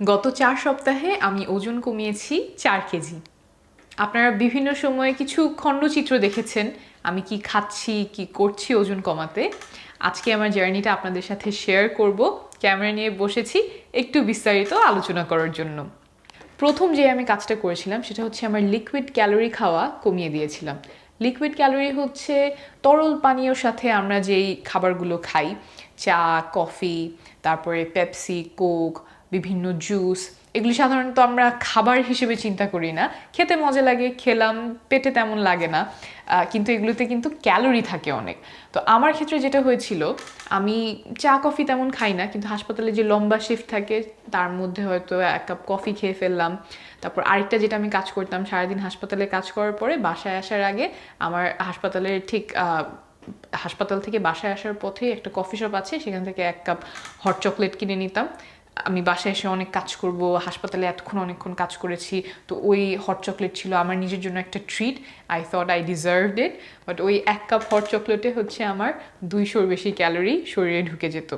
গত 4 সপ্তাহে আমি ওজন কমিয়েছি 4 কেজি। আপনারা বিভিন্ন সময়ে কিছু খণ্ডচিত্র দেখেছেন আমি কি খাচ্ছি কি করছি ওজন কমাতে। আজকে আমার জার্নিটা আপনাদের সাথে শেয়ার করব। ক্যামেরা নিয়ে বসেছি একটু বিস্তারিত আলোচনা করার জন্য। প্রথম যে আমি কাজটা করেছিলাম সেটা হচ্ছে আমার লিকুইড ক্যালোরি খাওয়া কমিয়ে দিয়েছিলাম। লিকুইড ক্যালোরি হচ্ছে তরল পানীয়র সাথে আমরা যেই খাবারগুলো খাই, চা, কফি, তারপরে পেপসি, কোক, বিভিন্ন জুস, এগুলি সাধারণত আমরা খাবার হিসেবে চিন্তা করি না। খেতে মজা লাগে, খেলাম, পেটে তেমন লাগে না, কিন্তু এগুলোতে কিন্তু ক্যালোরি থাকে অনেক। তো আমার ক্ষেত্রে যেটা হয়েছিল, আমি চা কফি তেমন খাই না, কিন্তু হাসপাতালে যে লম্বা শিফট থাকে তার মধ্যে হয়তো 1 কাপ কফি খেয়ে ফেললাম। তারপর আরেকটা যেটা আমি কাজ করতাম, সারাদিন হাসপাতালে কাজ করার পরে বাসায় আসার আগে আমার হাসপাতালের ঠিক হাসপাতাল থেকে বাসায় আসার পথে একটা কফি শপ আছে, সেখান থেকে 1 কাপ হট চকলেট কিনে নিতাম। আমি বাসায় এসে অনেক কাজ করব, হাসপাতালে অনেকক্ষণ কাজ করেছি, তো ওই হট চকলেট ছিল আমার নিজের জন্য একটা treat. I thought I deserved it. But ওই 1 কাপ হট চকলেটে হচ্ছে আমার 200-র বেশি ক্যালোরি শরীরে ঢুকে যেত।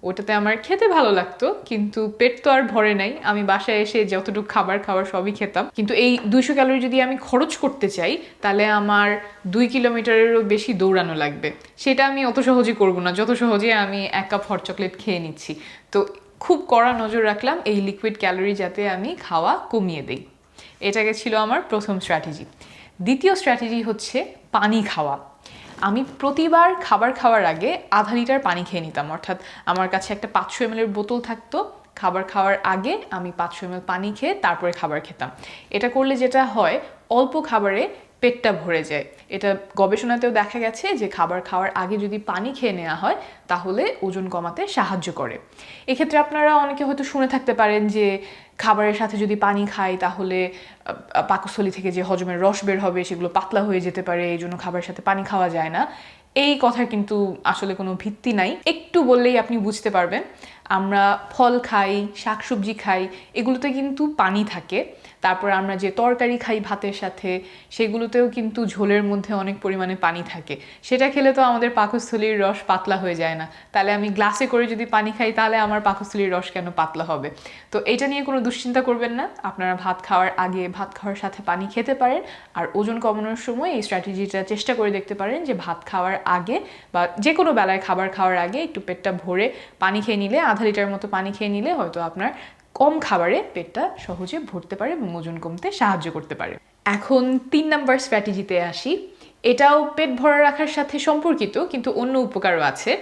ওটাতে আমার খেতে ভালো লাগতো, কিন্তু পেট তো আর ভরে নাই। আমি বাসায় এসে যতটুকু খাবার সবই খেতাম, কিন্তু এই 200 ক্যালোরি যদি আমি খরচ করতে চাই তাহলে আমার 2 কিলোমিটারেরও বেশি দৌড়ানো লাগবে। সেটা আমি অত সহজে করবো না যত সহজে আমি 1 কাপ হট চকলেট খেয়ে নিচ্ছি। তো খুব কড়া নজর রাখলাম এই লিকুইড ক্যালোরি যাতে আমি খাওয়া কমিয়ে দিই। এটাকে ছিল আমার প্রথম স্ট্র্যাটেজি। দ্বিতীয় স্ট্র্যাটেজি হচ্ছে পানি খাওয়া। আমি প্রতিবার খাবার খাওয়ার আগে আধা লিটার পানি খেয়ে নিতাম, অর্থাৎ আমার কাছে একটা 500 ml বোতল থাকতো। খাবার খাওয়ার আগে আমি 500 ml পানি খেয়ে তারপরে খাবার খেতাম। এটা করলে যেটা হয়, অল্প খাবারে পেটটা ভরে যায়। এটা গবেষণাতেও দেখা গেছে যে খাবার খাওয়ার আগে যদি পানি খেয়ে নেওয়া হয় তাহলে ওজন কমাতে সাহায্য করে। এক্ষেত্রে আপনারা অনেকে হয়তো শুনে থাকতে পারেন যে খাবারের সাথে যদি পানি খাই তাহলে পাকস্থলী থেকে যে হজমের রস বের হবে সেগুলো পাতলা হয়ে যেতে পারে, এই জন্য খাবারের সাথে পানি খাওয়া যায় না। এই কথার কিন্তু আসলে কোনো ভিত্তি নাই। একটু বললেই আপনি বুঝতে পারবেন। আমরা ফল খাই, শাকসবজি খাই, এগুলোতে কিন্তু পানি থাকে। তারপর আমরা যে তরকারি খাই ভাতের সাথে, সেগুলোতেও কিন্তু ঝোলের মধ্যে অনেক পরিমাণে পানি থাকে। সেটা খেলে তো আমাদের পাকস্থলীর রস পাতলা হয়ে যায় না। তাহলে আমি গ্লাসে করে যদি পানি খাই তাহলে আমার পাকস্থলীর রস কেন পাতলা হবে? তো এটা নিয়ে কোনো দুশ্চিন্তা করবেন না। আপনারা ভাত খাওয়ার আগে, ভাত খাওয়ার সাথে পানি খেতে পারেন। আর ওজন কমানোর সময় এই স্ট্র্যাটেজিটা চেষ্টা করে দেখতে পারেন যে ভাত খাওয়ার আগে বা যে কোনো বেলায় খাবার খাওয়ার আগে একটু পেটটা ভরে পানি খেয়ে নিলে, আধা লিটার মতো পানি খেয়ে নিলে হয়তো আপনার কম খাবারে পেটটা সহজে ভরতে পারে এবং ওজন কমতে সাহায্য করতে পারে। এখন 3 নাম্বার স্ট্র্যাটেজিতে আসি। এটাও পেট ভরা রাখার সাথে সম্পর্কিত, কিন্তু অন্য উপকারও আছে।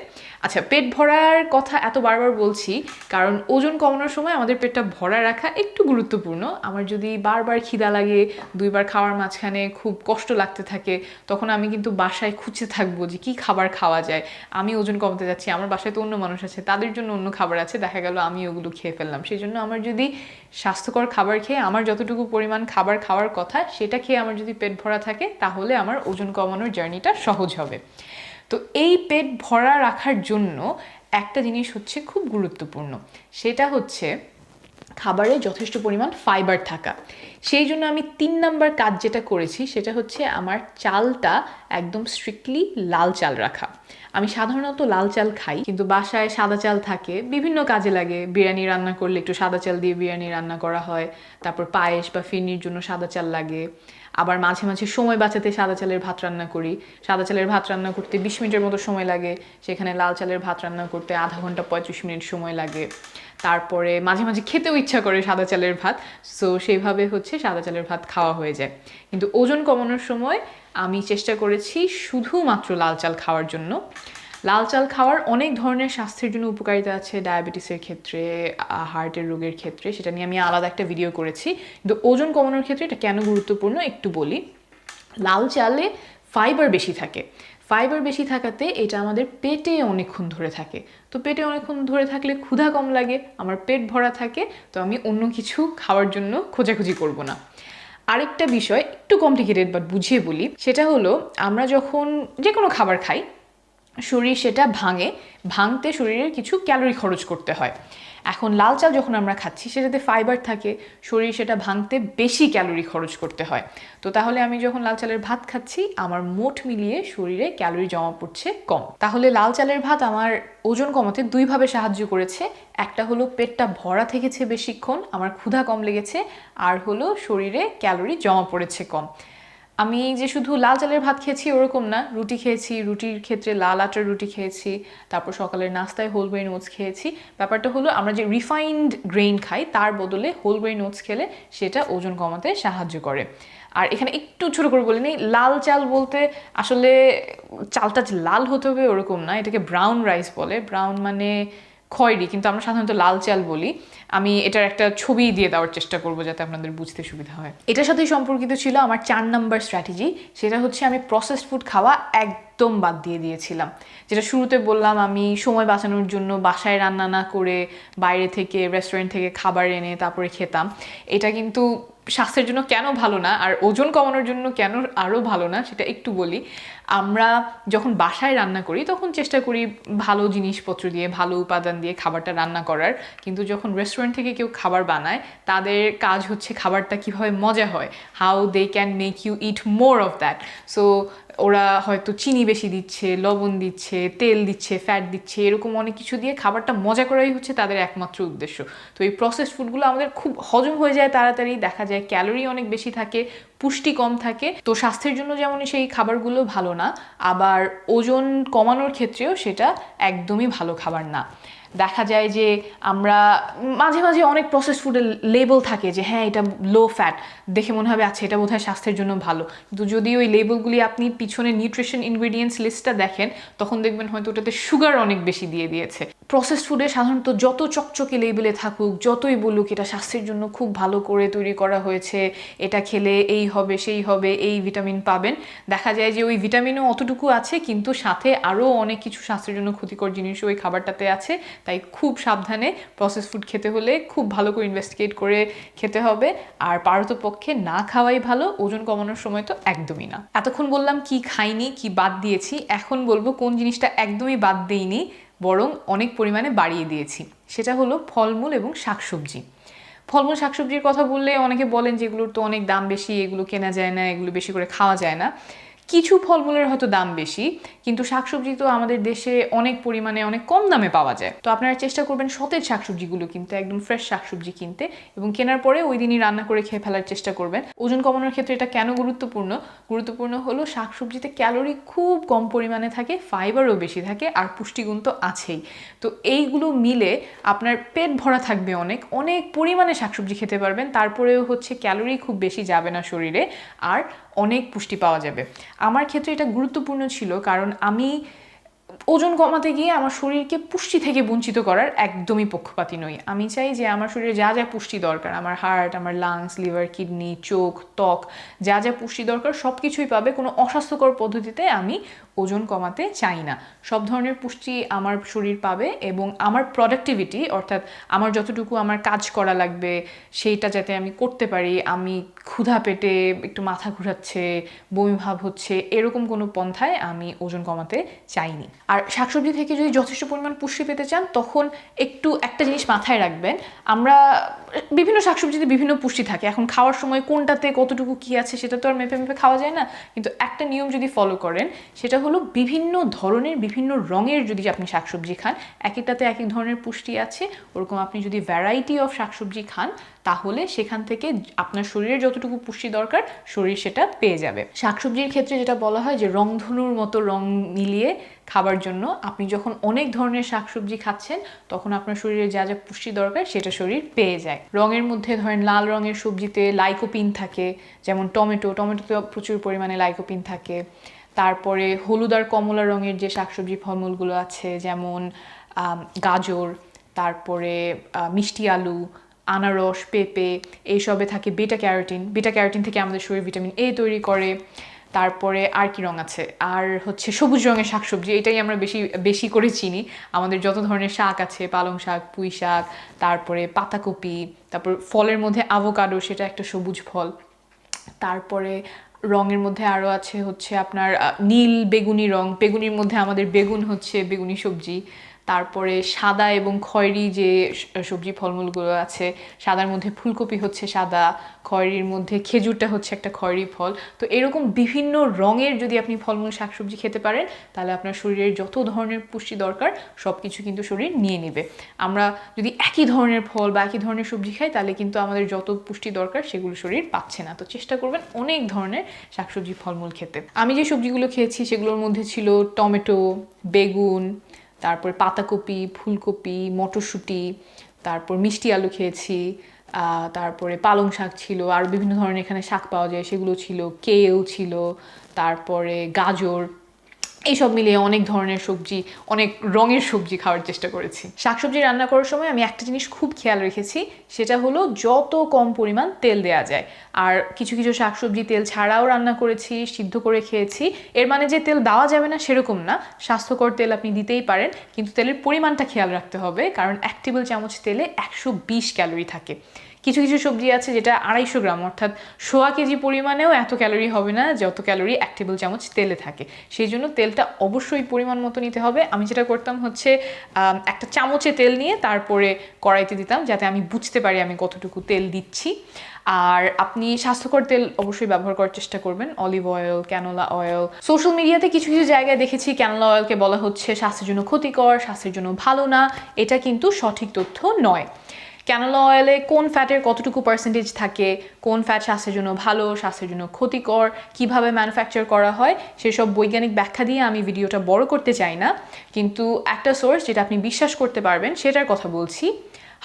আচ্ছা, পেট ভরার কথা এত বারবার বলছি কারণ ওজন কমানোর সময় আমাদের পেটটা ভরা রাখা একটু গুরুত্বপূর্ণ। আমার যদি বারবার খিদা লাগে, 2বার খাওয়ার মাঝখানে খুব কষ্ট লাগতে থাকে, তখন আমি কিন্তু বাসায় খুঁজতে থাকবো যে কি খাবার খাওয়া যায়। আমি ওজন কমাতে যাচ্ছি, আমার বাসায় তো অন্য মানুষ আছে, তাদের জন্য অন্য খাবার আছে, দেখা গেল আমি ওগুলো খেয়ে ফেললাম। সেই জন্য আমার যদি স্বাস্থ্যকর খাবার খেয়ে আমার যতটুকু পরিমাণ খাবার খাওয়ার কথা সেটা খেয়ে আমার যদি পেট ভরা থাকে তাহলে আমার ওজন কমানোর জার্নিটা সহজ হবে। তো এই পেট ভরা রাখার জন্য একটা জিনিস হচ্ছে খুব গুরুত্বপূর্ণ, সেটা হচ্ছে খাবারে যথেষ্ট পরিমাণ ফাইবার থাকা। সেই জন্য আমি 3 নাম্বার কাজ যেটা করেছি সেটা হচ্ছে আমার চালটা একদম স্ট্রিক্টলি লাল চাল রাখা। আমি সাধারণত লাল চাল খাই, কিন্তু বাসায় সাদা চাল থাকে, বিভিন্ন কাজে লাগে। বিরিয়ানি রান্না করলে একটু সাদা চাল দিয়ে বিরিয়ানি রান্না করা হয়, তারপর পায়েস বা ফিরনির জন্য সাদা চাল লাগে। আবার মাঝে মাঝে সময় বাঁচাতে সাদা চালের ভাত রান্না করি। সাদা চালের ভাত রান্না করতে 20 মিনিটের মতো সময় লাগে, সেখানে লাল চালের ভাত রান্না করতে আধা ঘন্টা 35 মিনিট সময় লাগে। তারপরে মাঝে মাঝে খেতেও ইচ্ছা করে সাদা চালের ভাত, সো সেইভাবে হচ্ছে সাদা চালের ভাত খাওয়া হয়ে যায়। কিন্তু ওজন কমানোর সময় আমি চেষ্টা করেছি শুধুমাত্র লাল চাল খাওয়ার জন্য। লাল চাল খাওয়ার অনেক ধরনের স্বাস্থ্যের জন্য উপকারিতা আছে, ডায়াবেটিসের ক্ষেত্রে, হার্টের রোগের ক্ষেত্রে, সেটা নিয়ে আমি আলাদা একটা ভিডিও করেছি। কিন্তু ওজন কমানোর ক্ষেত্রে এটা কেন গুরুত্বপূর্ণ একটু বলি। লাল চালে ফাইবার বেশি থাকে। ফাইবার বেশি থাকাতে এটা আমাদের পেটে অনেকক্ষণ ধরে থাকে। তো পেটে অনেকক্ষণ ধরে থাকলে ক্ষুধা কম লাগে, আমার পেট ভরা থাকে, তো আমি অন্য কিছু খাওয়ার জন্য খোঁজাখুঁজি করব না। আরেকটা বিষয় একটু কমপ্লিকেটেড বাট বুঝিয়ে বলি, সেটা হলো আমরা যখন যে কোনো খাবার খাই শরীর সেটা ভাঙতে শরীরের কিছু ক্যালোরি খরচ করতে হয়। এখন লাল চাল যখন আমরা খাচ্ছি সেটাতে ফাইবার থাকে, শরীর সেটা ভাঙতে বেশি ক্যালোরি খরচ করতে হয়। তো তাহলে আমি যখন লাল চালের ভাত খাচ্ছি আমার মোট মিলিয়ে শরীরে ক্যালোরি জমা পড়ছে কম। তাহলে লাল চালের ভাত আমার ওজন কমাতে দুইভাবে সাহায্য করেছে। একটা হলো পেটটা ভরা থেকেছে বেশিক্ষণ, আমার ক্ষুধা কম লেগেছে, আর হলো শরীরে ক্যালোরি জমা পড়েছে কম। আমি যে শুধু লাল চালের ভাত খেয়েছি ওরকম না, রুটি খেয়েছি, রুটির ক্ষেত্রে লাল আটার রুটি খেয়েছি, তারপর সকালের নাস্তায় হোল গ্রেইন ওটস খেয়েছি। ব্যাপারটা হলো আমরা যে রিফাইন্ড গ্রেইন খাই তার বদলে হোল গ্রেইন ওটস খেলে সেটা ওজন কমাতে সাহায্য করে। আর এখানে একটু ছোটো করে বলে নিই, লাল চাল বলতে আসলে চালটা লাল হতে হবে ওরকম না, এটাকে ব্রাউন রাইস বলে। ব্রাউন মানে খয়েরি, কিন্তু আমরা সাধারণত লাল চাল বলি। আমি এটার একটা ছবি দিয়ে দেওয়ার চেষ্টা করবো যাতে আপনাদের বুঝতে সুবিধা হয়। এটার সাথেই সম্পর্কিত ছিল আমার 4 নম্বর স্ট্র্যাটেজি, সেটা হচ্ছে আমি প্রসেসড ফুড খাওয়া একদম বাদ দিয়ে দিয়েছিলাম। যেটা শুরুতে বললাম, আমি সময় বাঁচানোর জন্য বাসায় রান্না না করে বাইরে থেকে রেস্টুরেন্ট থেকে খাবার এনে তারপরে খেতাম। এটা কিন্তু স্বাস্থ্যের জন্য কেন ভালো না আর ওজন কমানোর জন্য কেন আরও ভালো না সেটা একটু বলি। আমরা যখন বাসায় রান্না করি তখন চেষ্টা করি ভালো জিনিসপত্র দিয়ে, ভালো উপাদান দিয়ে খাবারটা রান্না করার, কিন্তু যখন রেস্টুরেন্ট থেকে কেউ খাবার বানায় তাদের কাজ হচ্ছে খাবারটা কীভাবে মজা হয়, how they can make you eat more of that. So ওরা হয়তো চিনি বেশি দিচ্ছে, লবণ দিচ্ছে, তেল দিচ্ছে, ফ্যাট দিচ্ছে, এরকম অনেক কিছু দিয়ে খাবারটা মজা করাই হচ্ছে তাদের একমাত্র উদ্দেশ্য। তো এই প্রসেসড ফুডগুলো আমাদের খুব হজম হয়ে যায় তাড়াতাড়ি, দেখা যায় ক্যালোরি অনেক বেশি থাকে, পুষ্টি কম থাকে। তো স্বাস্থ্যের জন্য যেমন সেই খাবারগুলো ভালো না, আবার ওজন কমানোর ক্ষেত্রেও সেটা একদমই ভালো খাবার না। দেখা যায় যে আমরা মাঝে মাঝে অনেক প্রসেসড ফুডের লেবেল থাকে যে হ্যাঁ এটা লো ফ্যাট, দেখে মনে হবে আচ্ছা এটা বোধহয় স্বাস্থ্যের জন্য ভালো, কিন্তু যদি ওই লেবেলগুলি আপনি পিছনে নিউট্রিশন ইনগ্রিডিয়েন্টস লিস্টটা দেখেন তখন দেখবেন হয়তো ওটাতে সুগার অনেক বেশি দিয়ে দিয়েছে। প্রসেসড ফুডে সাধারণত যত চকচকে লেবেলে থাকুক, যতই বলুক এটা স্বাস্থ্যের জন্য খুব ভালো করে তৈরি করা হয়েছে, এটা খেলে এই হবে সেই হবে, এই ভিটামিন পাবেন, দেখা যায় যে ওই ভিটামিনও অতটুকু আছে কিন্তু সাথে আরও অনেক কিছু স্বাস্থ্যের জন্য ক্ষতিকর জিনিস ওই খাবারটাতে আছে। তাই খুব সাবধানে প্রসেস ফুড খেতে হলে খুব ভালো করে ইনভেস্টিগেট করে খেতে হবে, আর পারতপক্ষে না খাওয়াই ভালো, ওজন কমানোর সময় তো একদমই না। এতক্ষণ বললাম কি খাইনি, কি বাদ দিয়েছি, এখন বলবো কোন জিনিসটা একদমই বাদ দেইনি, বরং অনেক পরিমাণে বাড়িয়ে দিয়েছি। সেটা হলো ফলমূল এবং শাকসবজি। ফলমূল শাকসবজির কথা বললে অনেকে বলেন যে এগুলোর তো অনেক দাম বেশি, এগুলো কেনা যায় না, এগুলো বেশি করে খাওয়া যায় না। কিছু ফলমূলের হয়তো দাম বেশি, কিন্তু শাকসবজি তো আমাদের দেশে অনেক পরিমাণে অনেক কম দামে পাওয়া যায়। তো আপনারা চেষ্টা করবেন সতেজ শাকসবজিগুলো কিনতে, একদম ফ্রেশ শাকসবজি কিনতে, এবং কেনার পরে ওই দিনই রান্না করে খেয়ে ফেলার চেষ্টা করবেন। ওজন কমানোর ক্ষেত্রে এটা কেন গুরুত্বপূর্ণ হলো শাকসবজিতে ক্যালোরি খুব কম পরিমাণে থাকে, ফাইবারও বেশি থাকে, আর পুষ্টিগুণ তো আছেই। তো এইগুলো মিলে আপনার পেট ভরা থাকবে, অনেক অনেক পরিমাণে শাকসবজি খেতে পারবেন, তারপরেও হচ্ছে ক্যালোরি খুব বেশি যাবে না শরীরে, আর অনেক পুষ্টি পাওয়া যাবে। আমার ক্ষেত্রে এটা গুরুত্বপূর্ণ ছিল কারণ আমি ওজন কমাতে গিয়ে আমার শরীরকে পুষ্টি থেকে বঞ্চিত করার একদমই পক্ষপাতী নই। আমি চাই যে আমার শরীরে যা যা পুষ্টি দরকার, আমার হার্ট, আমার লাংস, লিভার, কিডনি, চোখ, ত্বক, যা যা পুষ্টি দরকার সব কিছুই পাবে। কোনো অস্বাস্থ্যকর পদ্ধতিতে আমি ওজন কমাতে চাই না, সব ধরনের পুষ্টি আমার শরীর পাবে, এবং আমার প্রোডাক্টিভিটি অর্থাৎ আমার যতটুকু আমার কাজ করা লাগবে সেইটা যাতে আমি করতে পারি, আমি ক্ষুধা পেটে একটু মাথা ঘুরাচ্ছে, বমি ভাব হচ্ছে, এরকম কোনো পন্থায় আমি ওজন কমাতে চাইনি। আর শাকসবজি থেকে যদি যথেষ্ট পরিমাণ পুষ্টি পেতে চান তখন একটু একটা জিনিস মাথায় রাখবেন, আমরা বিভিন্ন শাকসবজিতে বিভিন্ন পুষ্টি থাকে, এখন খাওয়ার সময় কোনটাতে কতটুকু কি আছে সেটা তো আর মেপে মেপে খাওয়া যায় না, কিন্তু একটা নিয়ম যদি ফলো করেন সেটা হলো বিভিন্ন ধরনের বিভিন্ন রঙের যদি আপনি শাকসবজি খান, এক একটাতে এক এক ধরনের পুষ্টি আছে, ওরকম আপনি যদি ভ্যারাইটি অফ শাকসবজি খান তাহলে সেখান থেকে আপনার শরীরের যতটুকু পুষ্টি দরকার শরীর সেটা পেয়ে যাবে। শাকসবজির ক্ষেত্রে যেটা বলা হয় যে রংধনুর মতো রং মিলিয়ে খাবার জন্য, আপনি যখন অনেক ধরনের শাকসবজি খাচ্ছেন তখন আপনার শরীরে যা যা পুষ্টি দরকার সেটা শরীর পেয়ে যায়। রঙের মধ্যে ধরেন লাল রঙের সবজিতে লাইকোপিন থাকে, যেমন টমেটোতে প্রচুর পরিমাণে লাইকোপিন থাকে। তারপরে হলুদ আর কমলা রঙের যে শাকসবজি ফলমূলগুলো আছে যেমন গাজর, তারপরে মিষ্টি আলু, আনারস, পেঁপে, এইসবে থাকে বেটা ক্যারোটিন থেকে আমাদের শরীর ভিটামিন এ তৈরি করে। তারপরে আর কি রং আছে, আর হচ্ছে সবুজ রঙের শাকসবজি, এটাই আমরা বেশি করে চিনি। আমাদের যত ধরনের শাক আছে, পালং শাক, পুঁই শাক, তারপরে পাতাকপি, তারপর ফলের মধ্যে আভোকাডো, সেটা একটা সবুজ ফল। তারপরে রঙের মধ্যে আরও আছে হচ্ছে আপনার নীল বেগুনি রং, বেগুনির মধ্যে আমাদের বেগুন হচ্ছে বেগুনি সবজি। তারপরে সাদা এবং খয়েরি যে সবজি ফলমূলগুলো আছে, সাদার মধ্যে ফুলকপি হচ্ছে সাদা, খয়েরির মধ্যে খেজুরটা হচ্ছে একটা খয়েরি ফল। তো এরকম বিভিন্ন রঙের যদি আপনি ফলমূল শাকসবজি খেতে পারেন তাহলে আপনার শরীরের যত ধরনের পুষ্টি দরকার সব কিছু কিন্তু শরীর নিয়ে নেবে। আমরা যদি একই ধরনের ফল বা একই ধরনের সবজি খাই তাহলে কিন্তু আমাদের যত পুষ্টি দরকার সেগুলো শরীর পাচ্ছে না। তো চেষ্টা করবেন অনেক ধরনের শাকসবজি ফলমূল খেতে। আমি যে সবজিগুলো খেয়েছি সেগুলোর মধ্যে ছিল টমেটো, বেগুন, তারপর পাতাকপি, ফুলকপি, মটরশুঁটি, তারপর মিষ্টি আলু খেয়েছি, তারপরে পালং শাক ছিল, আর বিভিন্ন ধরনের এখানে শাক পাওয়া যায় সেগুলো ছিল, কেল ছিল, তারপরে গাজর, এইসব মিলিয়ে অনেক ধরনের সবজি, অনেক রঙের সবজি খাওয়ার চেষ্টা করেছি। শাকসবজি রান্না করার সময় আমি একটা জিনিস খুব খেয়াল রেখেছি, সেটা হলো যত কম পরিমাণ তেল দেওয়া যায়। আর কিছু কিছু শাকসবজি তেল ছাড়াও রান্না করেছি, সিদ্ধ করে খেয়েছি। এর মানে যে তেল দেওয়া যাবে না সেরকম না, স্বাস্থ্যকর তেল আপনি দিতেই পারেন, কিন্তু তেলের পরিমাণটা খেয়াল রাখতে হবে, কারণ 1 টেবিল চামচ তেলে 120 ক্যালোরি থাকে। কিছু কিছু সবজি আছে যেটা 250 গ্রাম, অর্থাৎ 1/4 কেজি পরিমাণেও এত ক্যালোরি হবে না যত ক্যালোরি 1 টেবিল চামচ তেলে থাকে। সেই জন্য তেলটা অবশ্যই পরিমাণ মতো নিতে হবে। আমি যেটা করতাম হচ্ছে একটা চামচে তেল নিয়ে তারপরে কড়াইতে দিতাম, যাতে আমি বুঝতে পারি আমি কতটুকু তেল দিচ্ছি। আর আপনি স্বাস্থ্যকর তেল অবশ্যই ব্যবহার করার চেষ্টা করবেন, olive oil, canola oil. Social মিডিয়াতে কিছু কিছু জায়গায় দেখেছি ক্যানোলা অয়েলকে বলা হচ্ছে স্বাস্থ্যের জন্য ক্ষতিকর, স্বাস্থ্যের জন্য ভালো না। এটা কিন্তু সঠিক তথ্য নয়। ক্যানোলা অয়েলে কোন ফ্যাটের কতটুকু পার্সেন্টেজ থাকে, কোন ফ্যাট স্বাস্থ্যের জন্য ভালো, স্বাস্থ্যের জন্য ক্ষতিকর, কিভাবে ম্যানুফ্যাকচার করা হয়, সেসব বৈজ্ঞানিক ব্যাখ্যা দিয়ে আমি ভিডিওটা বড় করতে চাই না, কিন্তু একটা সোর্স যেটা আপনি বিশ্বাস করতে পারবেন সেটার কথা বলছি।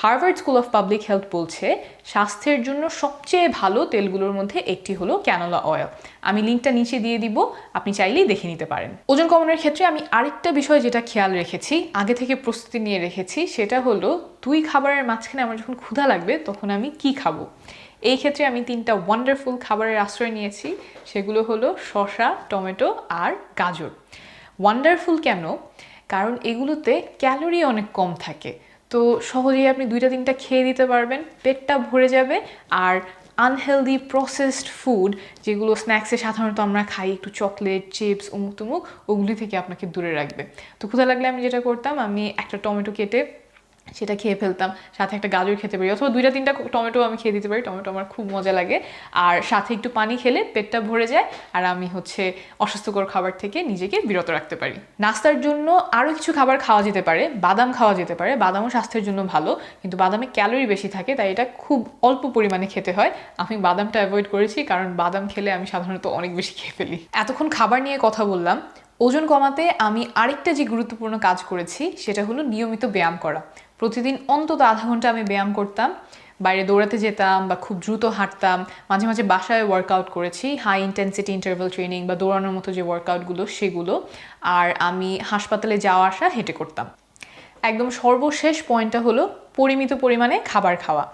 Harvard school of public health বলছে স্বাস্থ্যের জন্য সবচেয়ে ভালো তেলগুলোর মধ্যে একটি হলো ক্যানোলা অয়েল। আমি লিঙ্কটা নিচে দিয়ে দিব, আপনি চাইলেই দেখে নিতে পারেন। ওজন কমানোর ক্ষেত্রে আমি আরেকটা বিষয় যেটা খেয়াল রেখেছি, আগে থেকে প্রস্তুতি নিয়ে রেখেছি, সেটা হলো 2 খাবারের মাঝখানে আমার যখন ক্ষুধা লাগবে তখন আমি কি খাবো। এই ক্ষেত্রে আমি 3টা ওয়ান্ডারফুল খাবারের আশ্রয় নিয়েছি, সেগুলো হলো শসা, টমেটো আর গাজর। ওয়ান্ডারফুল কেন? কারণ এগুলোতে ক্যালোরি অনেক কম থাকে, তো সহজেই আপনি 2টা-3টা খেয়ে দিতে পারবেন, পেটটা ভরে যাবে। আর আনহেলদি প্রসেসড ফুড যেগুলো স্ন্যাক্সে সাধারণত আমরা খাই, একটু চকলেট, চিপস, অমুক তুমুক, ওগুলি থেকে আপনাকে দূরে রাখবে। তো ক্ষুধা লাগলে আমি যেটা করতাম, আমি একটা টমেটো কেটে সেটা খেয়ে ফেলতাম, সাথে একটা গাজর খেতে পারি, অথবা 2টা-3টা টমেটো আমি খেয়ে দিতে পারি। টমেটো আমার খুব মজা লাগে, আর সাথে একটু পানি খেলে পেটটা ভরে যায়, আর আমি হচ্ছে অস্বাস্থ্যকর খাবার থেকে নিজেকে বিরত রাখতে পারি। নাস্তার জন্য আরও কিছু খাবার খাওয়া যেতে পারে, বাদাম খাওয়া যেতে পারে, বাদামও স্বাস্থ্যের জন্য ভালো, কিন্তু বাদামে ক্যালোরি বেশি থাকে, তাই এটা খুব অল্প পরিমাণে খেতে হয়। আমি বাদামটা অ্যাভয়েড করেছি, কারণ বাদাম খেলে আমি সাধারণত অনেক বেশি খেয়ে ফেলি। এতক্ষণ খাবার নিয়ে কথা বললাম। ওজন কমাতে আমি আরেকটা যে গুরুত্বপূর্ণ কাজ করেছি সেটা হলো নিয়মিত ব্যায়াম করা। প্রতিদিন অন্তত আধা ঘন্টা আমি ব্যায়াম করতাম, বাইরে দৌড়াতে যেতাম বা খুব দ্রুত হাঁটতাম, মাঝে মাঝে বাসায় ওয়ার্কআউট করেছি, হাই ইন্টেন্সিটি ইন্টারভাল ট্রেনিং বা দৌড়ানোর মতো যে ওয়ার্কআউটগুলো সেগুলো। আর আমি হাসপাতালে যাওয়া আসা হেঁটে করতাম। একদম সর্বশেষ পয়েন্টটা হলো পরিমিত পরিমাণে খাবার খাওয়া।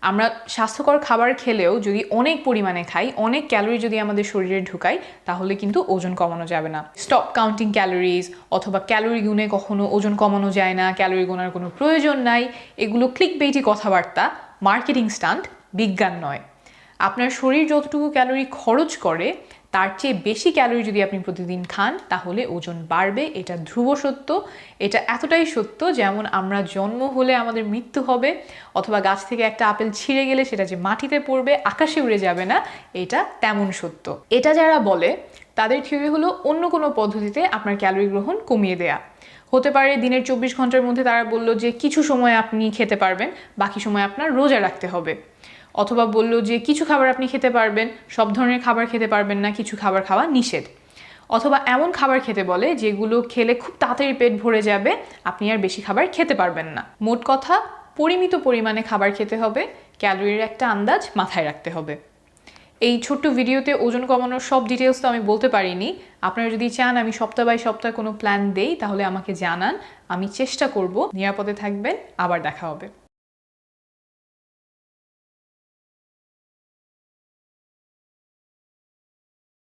আমরা স্বাস্থ্যকর খাবার খেলেও যদি অনেক পরিমাণে খাই, অনেক ক্যালোরি যদি আমাদের শরীরে ঢুকাই, তাহলে কিন্তু ওজন কমানো যাবে না। স্টপ কাউন্টিং ক্যালোরিজ অথবা ক্যালোরি গুণে কখনো ওজন কমানো যায় না, ক্যালোরি গোনার কোনো প্রয়োজন নাই, এগুলো ক্লিকবেইটি কথাবার্তা, মার্কেটিং স্টান্ট, বিজ্ঞান নয়। আপনার শরীর যতটুকু ক্যালোরি খরচ করে তার চেয়ে বেশি ক্যালোরি যদি আপনি প্রতিদিন খান তাহলে ওজন বাড়বে, এটা ধ্রুব সত্য। এটা এতটাই সত্য যেমন আমরা জন্ম হলে আমাদের মৃত্যু হবে, অথবা গাছ থেকে একটা আপেল ছিঁড়ে গেলে সেটা যে মাটিতে পড়বে, আকাশে উড়ে যাবে না, এটা তেমন সত্য। এটা যারা বলে তাদের থিওরি হলো অন্য কোনো পদ্ধতিতে আপনার ক্যালোরি গ্রহণ কমিয়ে দেয়া। হতে পারে দিনের 24 ঘন্টার মধ্যে তারা বললো যে কিছু সময় আপনি খেতে পারবেন, বাকি সময় আপনার রোজা রাখতে হবে। অথবা বললো যে কিছু খাবার আপনি খেতে পারবেন, সব ধরনের খাবার খেতে পারবেন না, কিছু খাবার খাওয়া নিষেধ। অথবা এমন খাবার খেতে বলে যেগুলো খেলে খুব তাড়াতাড়ি পেট ভরে যাবে, আপনি আর বেশি খাবার খেতে পারবেন না। মোট কথা, পরিমিত পরিমাণে খাবার খেতে হবে, ক্যালোরির একটা আন্দাজ মাথায় রাখতে হবে। এই ছোট্ট ভিডিওতে ওজন কমানোর সব ডিটেলস তো আমি বলতে পারিনি। আপনারা যদি চান আমি সপ্তাহ বাই সপ্তাহ কোনো প্ল্যান দেই তাহলে আমাকে জানান, আমি চেষ্টা করব। নিরাপদে থাকবেন, আবার দেখা হবে।